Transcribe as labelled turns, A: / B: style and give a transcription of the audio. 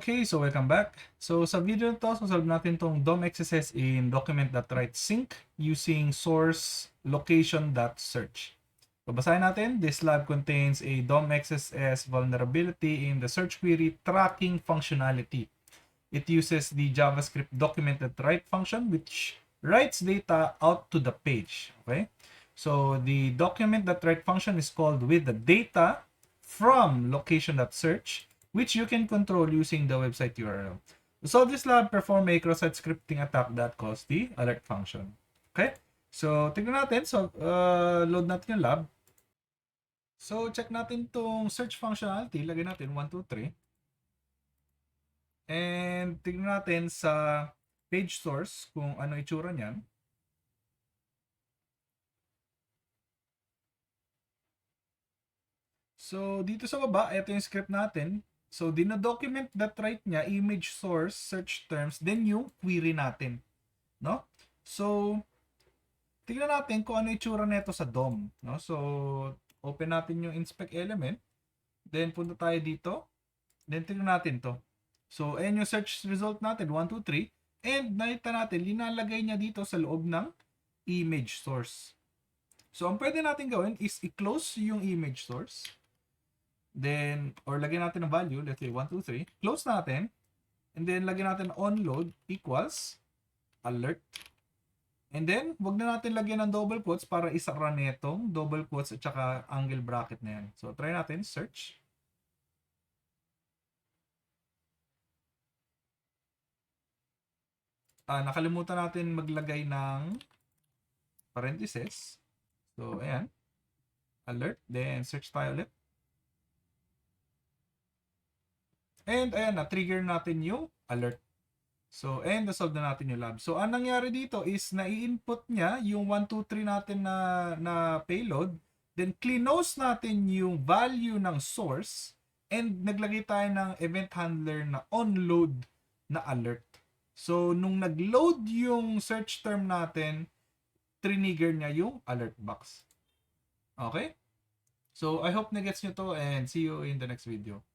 A: Okay, so welcome back. So sa video na to, solve natin tong DOM XSS in document.write_sync using source location.search. So basahin natin, this lab contains a DOM XSS vulnerability in the search query tracking functionality. It uses the JavaScript document.write function which writes data out to the page. Okay? So the document.write function is called with the data from location.search which you can control using the website URL. To solve this lab, perform a cross-site scripting attack that calls the alert function. Okay? So, tignan natin. So, load natin yung lab. So, check natin tong search functionality. Lagay natin 1, 2, 3. And tignan natin sa page source kung ano itsura niyan. So, dito sa baba, ito yung script natin. So, dino-document that write niya, image source, search terms, then yung query natin. No? So, tignan natin kung ano itsura nito sa DOM. No? So, open natin yung inspect element. Then, punta tayo dito. Then, tignan natin to. So, ayan yung search result natin, 1, 2, 3. And, nakita natin, linalagay niya dito sa loob ng image source. So, ang pwede natin gawin is i-close yung image source. Then, or lagyan natin ng value, let's say 1, 2, 3. Close natin. And then, lagyan natin onload equals alert. And then, wag na natin lagyan ng double quotes para isara netong double quotes at saka angle bracket na yan. So, try natin, search. Nakalimutan natin maglagay ng parentheses. So, ayan. Alert. Then, search tayo ulit. And, ayan, na-trigger natin yung alert. So, and na-solve na natin yung lab. So, ang nangyari dito is na-i-input niya yung 1, 2, 3 natin na payload. Then, clinose natin yung value ng source. And naglagay tayo ng event handler na onload na alert. So, nung nag-load yung search term natin, trigger niya yung alert box. Okay? So, I hope na-gets nyo to and see you in the next video.